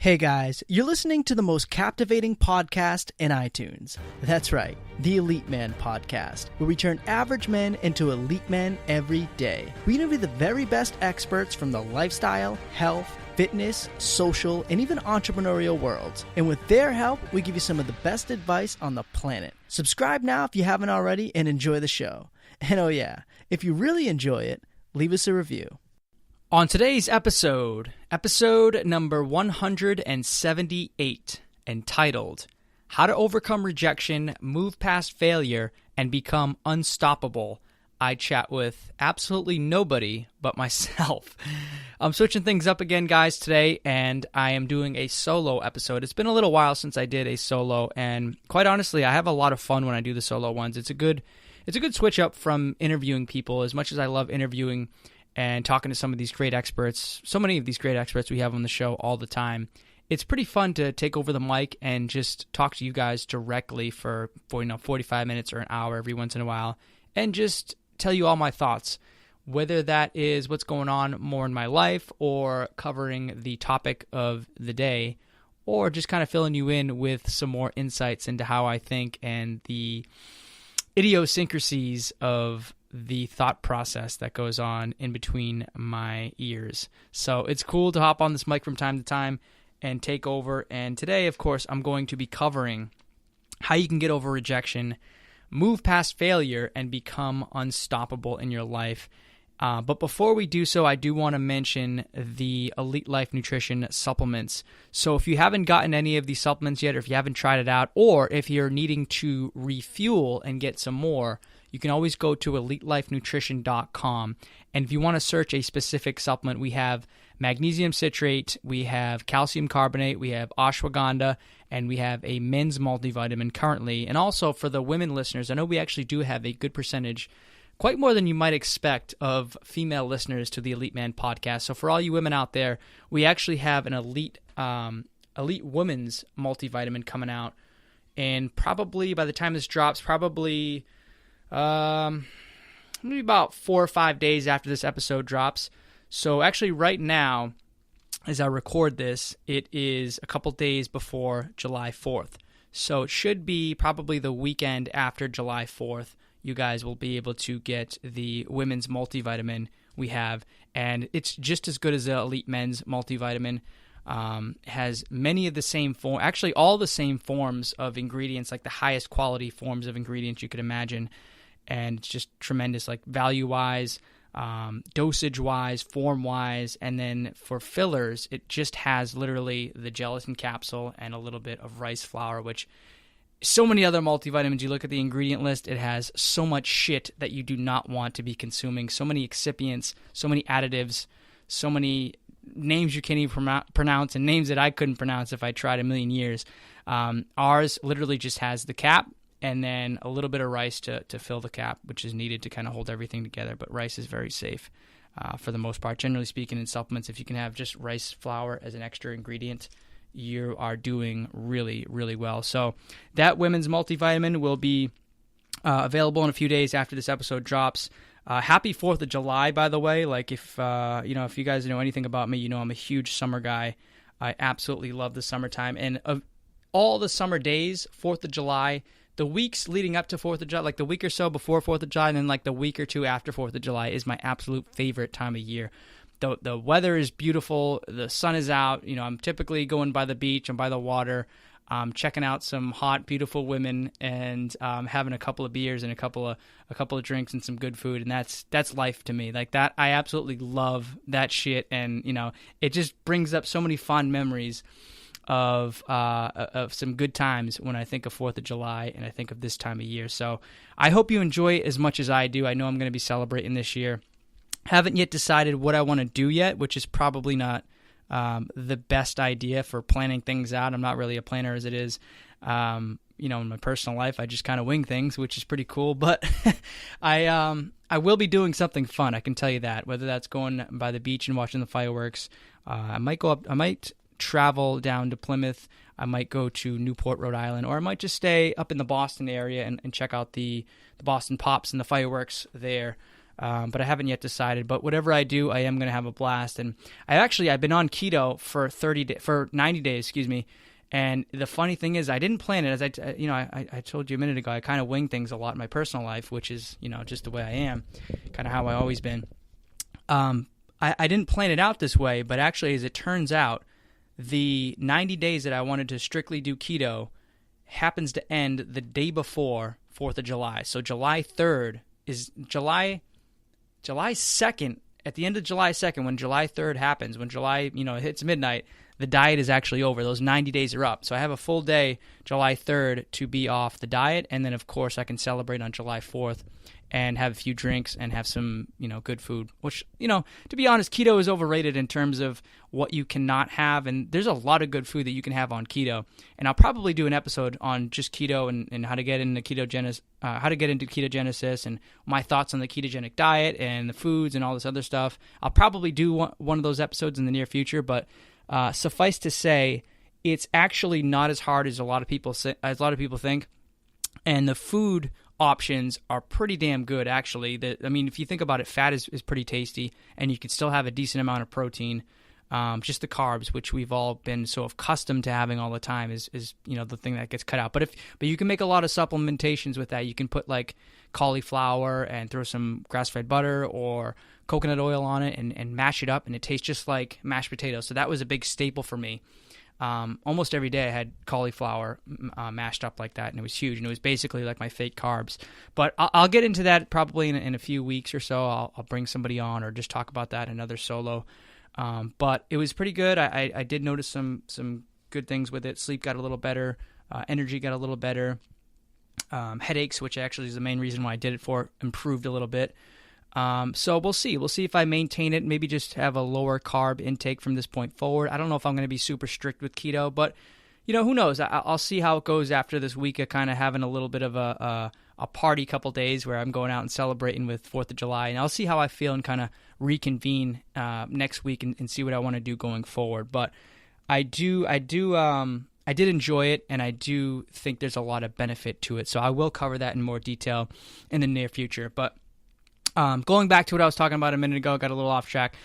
Hey guys, you're listening to the most captivating podcast in iTunes. That's right, the Elite Man Podcast, where we turn average men into elite men every day. We interview the very best experts from the lifestyle, health, fitness, social, and even entrepreneurial worlds. And with their help, we give you some of the best advice on the planet. Subscribe now if you haven't already and enjoy the show. And oh yeah, if you really enjoy it, leave us a review. On today's episode number 178, entitled, How to Overcome Rejection, Move Past Failure, and Become Unstoppable, I chat with absolutely nobody but myself. I'm switching things up again, guys, today, and I am doing a solo episode. It's been a little while since I did a solo, and quite honestly, I have a lot of fun when I do the solo ones. It's a good switch up from interviewing people. As much as I love interviewing and talking to some of these great experts, so many of these great experts we have on the show all the time, it's pretty fun to take over the mic and just talk to you guys directly for 45 minutes or an hour every once in a while, and just tell you all my thoughts, whether that is what's going on more in my life or covering the topic of the day, or just kind of filling you in with some more insights into how I think and the idiosyncrasies of the thought process that goes on in between my ears. So it's cool to hop on this mic from time to time and take over. And today, of course, I'm going to be covering how you can get over rejection, move past failure, and become unstoppable in your life. But before we do so, I do want to mention the Elite Life Nutrition supplements. So if you haven't gotten any of these supplements yet, or if you haven't tried it out, or if you're needing to refuel and get some more, you can always go to elitelifenutrition.com. And if you want to search a specific supplement, we have magnesium citrate, we have calcium carbonate, we have ashwagandha, and we have a men's multivitamin currently. And also for the women listeners, I know we actually do have a good percentage, quite more than you might expect, of female listeners to the Elite Man podcast. So for all you women out there, we actually have an elite women's multivitamin coming out. And probably by the time this drops, maybe about 4 or 5 days after this episode drops. So actually right now, as I record this, it is a couple days before July 4th. So it should be probably the weekend after July 4th. You guys will be able to get the women's multivitamin we have, and it's just as good as the Elite Men's multivitamin. Has many of the same actually all the same forms of ingredients, like the highest quality forms of ingredients you could imagine, and it's just tremendous, like value-wise, dosage-wise, form-wise, and then for fillers, it just has literally the gelatin capsule and a little bit of rice flour, which so many other multivitamins, you look at the ingredient list, it has so much shit that you do not want to be consuming, so many excipients, so many additives, so many names you can't even pronounce, and names that I couldn't pronounce if I tried a million years. Ours literally just has the cap and then a little bit of rice to fill the cap, which is needed to kind of hold everything together, but rice is very safe for the most part. Generally speaking, in supplements, if you can have just rice flour as an extra ingredient, you are doing really, really well. So that women's multivitamin will be available in a few days after this episode drops. Happy 4th of July, by the way. Like if you guys know anything about me, you know I'm a huge summer guy. I absolutely love the summertime. And of all the summer days, 4th of July, the weeks leading up to 4th of July, like the week or so before 4th of July, and then like the week or two after 4th of July is my absolute favorite time of year. The weather is beautiful. The sun is out. You know, I'm typically going by the beach and by the water, checking out some hot, beautiful women, and having a couple of beers and a couple of drinks and some good food. And that's life to me. Like that, I absolutely love that shit. And you know, it just brings up so many fond memories of some good times when I think of 4th of July and I think of this time of year. So I hope you enjoy it as much as I do. I know I'm going to be celebrating this year. Haven't yet decided what I want to do yet, which is probably not the best idea for planning things out. I'm not really a planner as it is. In my personal life, I just kind of wing things, which is pretty cool. But I will be doing something fun, I can tell you that. Whether that's going by the beach and watching the fireworks, I might travel down to Plymouth. I might go to Newport, Rhode Island, or I might just stay up in the Boston area and check out the Boston Pops and the fireworks there. but I haven't yet decided. But whatever I do, I am going to have a blast. And I've been on keto for 90 days, excuse me. And the funny thing is, I didn't plan it. As I told you a minute ago, I kind of wing things a lot in my personal life, which is, just the way I am, kind of how I've always been. I didn't plan it out this way, but actually, as it turns out, the 90 days that I wanted to strictly do keto happens to end the day before 4th of July. So July 3rd is July 2nd. At the end of July 2nd, when July 3rd happens, when July, hits midnight, the diet is actually over. Those 90 days are up. So I have a full day, July 3rd, to be off the diet. And then, of course, I can celebrate on July 4th and have a few drinks and have some, good food. Which, to be honest, keto is overrated in terms of what you cannot have. And there's a lot of good food that you can have on keto. And I'll probably do an episode on just keto and how to get into ketogenesis and my thoughts on the ketogenic diet and the foods and all this other stuff. I'll probably do one of those episodes in the near future, but suffice to say, it's actually not as hard as a lot of people think, and the food options are pretty damn good, actually. If you think about it, fat is pretty tasty, and you can still have a decent amount of protein. Just the carbs, which we've all been so accustomed to having all the time, is the thing that gets cut out. But you can make a lot of supplementations with that. You can put like cauliflower and throw some grass-fed butter or coconut oil on it and mash it up, and it tastes just like mashed potatoes. So that was a big staple for me. Almost every day I had cauliflower mashed up like that, and it was huge, and it was basically like my fake carbs. But I'll get into that probably in a few weeks or so. I'll bring somebody on or just talk about that in another solo. But it was pretty good. I did notice some good things with it. Sleep got a little better. Energy got a little better. Headaches, which actually is the main reason why I did it for, improved a little bit. So we'll see. We'll see if I maintain it, maybe just have a lower carb intake from this point forward. I don't know if I'm going to be super strict with keto, but, who knows? I'll see how it goes after this week of kind of having a little bit of a party couple days where I'm going out and celebrating with 4th of July, and I'll see how I feel and kind of reconvene next week and see what I want to do going forward. But I did enjoy it, and I do think there's a lot of benefit to it. So I will cover that in more detail in the near future. But going back to what I was talking about a minute ago, got a little off track.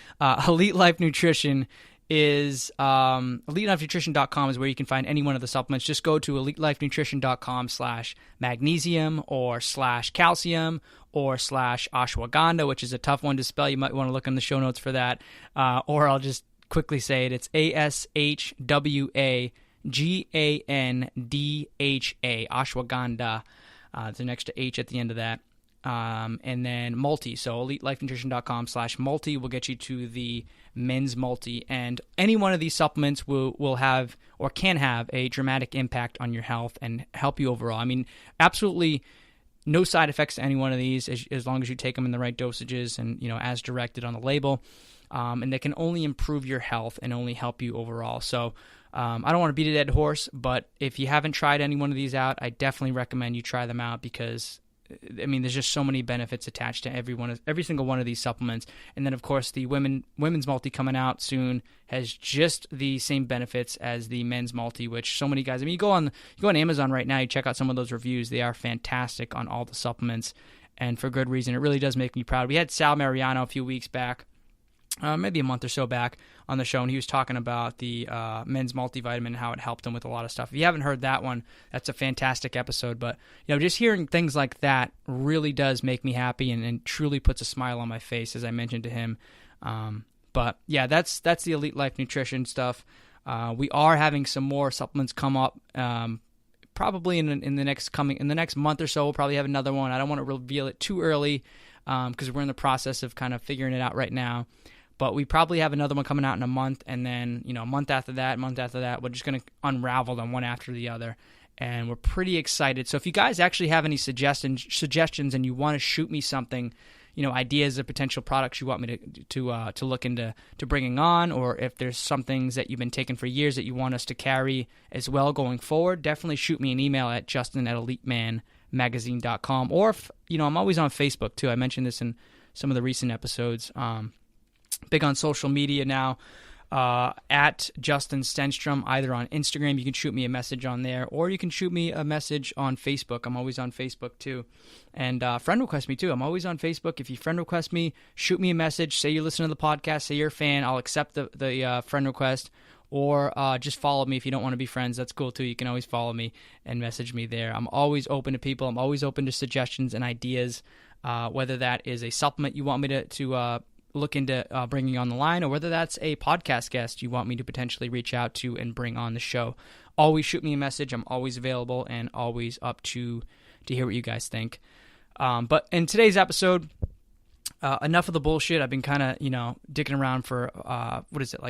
Elite Life Nutrition is EliteLifeNutrition.com is where you can find any one of the supplements. Just go to EliteLifeNutrition.com/magnesium or /calcium or /ashwagandha, which is a tough one to spell. You might want to look in the show notes for that. Or I'll just quickly say it. It's ASHWAGANDHA, ashwagandha. There's an extra H at the end of that. And then multi. So EliteLifeNutrition.com/multi will get you to the men's multi. And any one of these supplements will have or can have a dramatic impact on your health and help you overall. Absolutely no side effects to any one of these as long as you take them in the right dosages and, as directed on the label. And they can only improve your health and only help you overall. So I don't want to beat a dead horse, but if you haven't tried any one of these out, I definitely recommend you try them out because there's just so many benefits attached to every single one of these supplements. And then, of course, the women's multi coming out soon has just the same benefits as the men's multi, which so many guys. You go on Amazon right now, you check out some of those reviews. They are fantastic on all the supplements, and for good reason. It really does make me proud. We had Sal Mariano a few weeks back, maybe a month or so back on the show, and he was talking about the men's multivitamin and how it helped him with a lot of stuff. If you haven't heard that one, that's a fantastic episode. But just hearing things like that really does make me happy and truly puts a smile on my face, as I mentioned to him. But yeah, that's the Elite Life Nutrition stuff. We are having some more supplements come up. Probably in the next month or so, we'll probably have another one. I don't want to reveal it too early because we're in the process of kind of figuring it out right now. But we probably have another one coming out in a month, and then, a month after that, we're just going to unravel them one after the other. And we're pretty excited. So if you guys actually have any suggestions and you want to shoot me something, ideas of potential products you want me to look into bringing on, or if there's some things that you've been taking for years that you want us to carry as well going forward, definitely shoot me an email at justin@elitemanmagazine.com. Or if, I'm always on Facebook too. I mentioned this in some of the recent episodes. Big on social media now. at Justin Stenstrom, either on Instagram. You can shoot me a message on there, or you can shoot me a message on Facebook. I'm always on Facebook too. And friend request me too. I'm always on Facebook. If you friend request me, shoot me a message. Say you listen to the podcast. Say you're a fan. I'll accept the friend request. Or just follow me if you don't want to be friends. That's cool too. You can always follow me and message me there. I'm always open to people. I'm always open to suggestions and ideas, whether that is a supplement you want me to look into bringing on the line, or whether that's a podcast guest you want me to potentially reach out to and bring on the show. Always shoot me a message. I'm always available and always up to hear what you guys think. But in today's episode, enough of the bullshit. I've been kind of, dicking around for,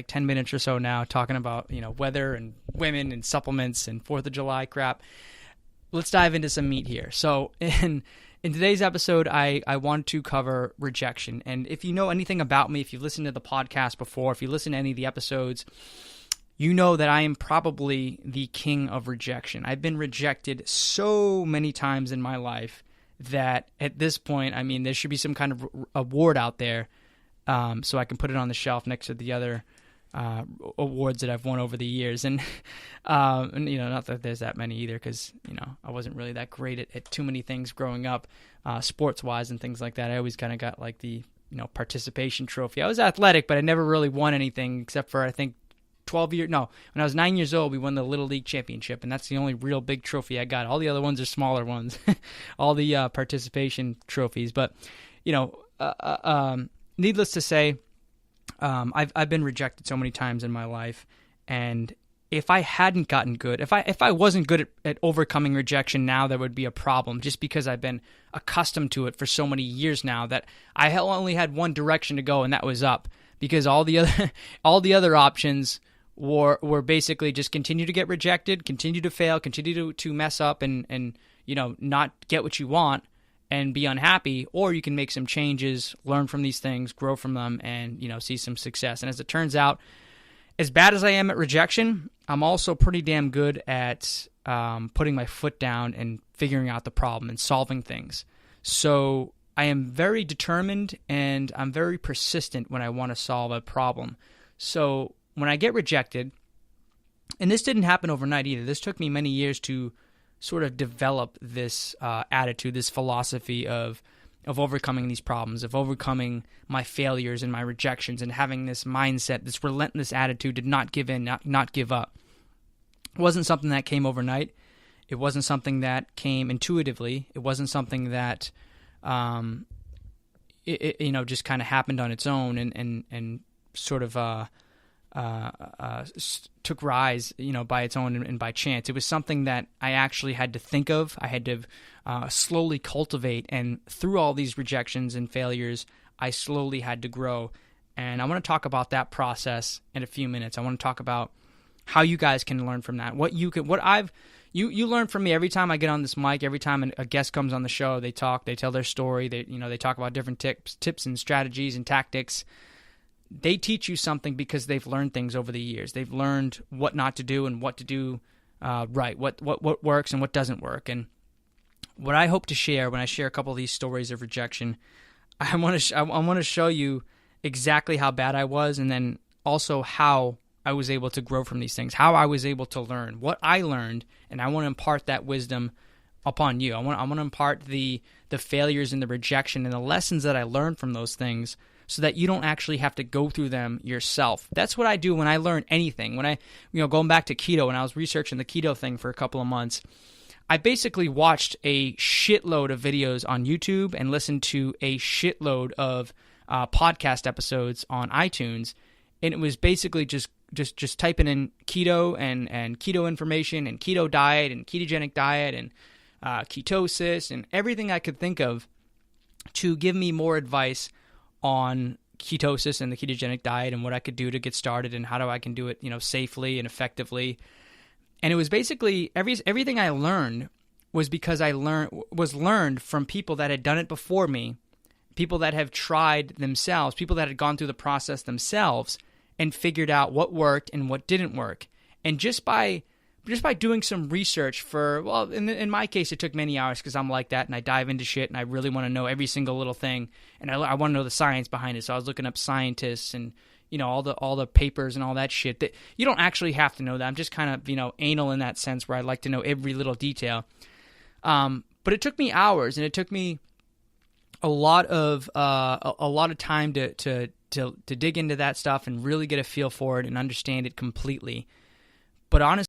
10 minutes or so now, talking about, weather and women and supplements and 4th of July crap. Let's dive into some meat here. So in today's episode, I want to cover rejection. And if you know anything about me, if you've listened to the podcast before, if you listen to any of the episodes, you know that I am probably the king of rejection. I've been rejected so many times in my life that at this point, I mean, there should be some kind of award out there, so I can put it on the shelf next to the other awards that I've won over the years. And not that there's that many either, because I wasn't really that great at too many things growing up, sports-wise and things like that. I always kind of got like the participation trophy. I was athletic, but I never really won anything except for, I think, when I was 9 years old, we won the Little League Championship, and that's the only real big trophy I got. All the other ones are smaller ones, all the participation trophies. But, needless to say, I've been rejected so many times in my life, and if I hadn't gotten good, if I wasn't good at overcoming rejection now, there would be a problem, just because I've been accustomed to it for so many years now that I only had one direction to go, and that was up, because all the other options were basically just continue to get rejected, continue to fail, continue to mess up and not get what you want and be unhappy, or you can make some changes, learn from these things, grow from them, and see some success. And as it turns out, as bad as I am at rejection, I'm also pretty damn good at putting my foot down and figuring out the problem and solving things. So I am very determined and I'm very persistent when I want to solve a problem. So when I get rejected, and this didn't happen overnight either, this took me many years to sort of develop this attitude, this philosophy of overcoming these problems, of overcoming my failures and my rejections, and having this mindset, this relentless attitude to not give in, not give up. It wasn't something that came overnight. It wasn't something that came intuitively. It wasn't something that just kind of happened on its own and sort of took rise, by its own and by chance. It was something that I actually had to think of. I had to slowly cultivate, and through all these rejections and failures, I slowly had to grow. And I want to talk about that process in a few minutes. I want to talk about how you guys can learn from that. You learn from me every time I get on this mic. Every time a guest comes on the show, they talk, they tell their story. They talk about different tips and strategies and tactics. They teach you something because they've learned things over the years. They've learned what not to do and what to do right, what works and what doesn't work. And what I hope to share when I share a couple of these stories of rejection, I want to show you exactly how bad I was, and then also how I was able to grow from these things, how I was able to learn what I learned, and I want to impart that wisdom upon you. I want to impart the failures and the rejection and the lessons that I learned from those things, so that you don't actually have to go through them yourself. That's what I do when I learn anything. When I, going back to keto, when I was researching the keto thing for a couple of months, I basically watched a shitload of videos on YouTube and listened to a shitload of podcast episodes on iTunes, and it was basically just typing in keto and keto information and keto diet and ketogenic diet and ketosis and everything I could think of to give me more advice on ketosis and the ketogenic diet and what I could do to get started and how I can do it, safely and effectively. And it was basically everything I learned was because was learned from people that had done it before me, people that have tried themselves, people that had gone through the process themselves and figured out what worked and what didn't work. And just by doing some research in my case, it took many hours because I'm like that and I dive into shit and I really want to know every single little thing. And I want to know the science behind it. So I was looking up scientists and, all the papers and all that shit. That you don't actually have to know that. I'm just kind of anal in that sense where I like to know every little detail. But it took me hours, and it took me a lot of time to dig into that stuff and really get a feel for it and understand it completely. But honestly,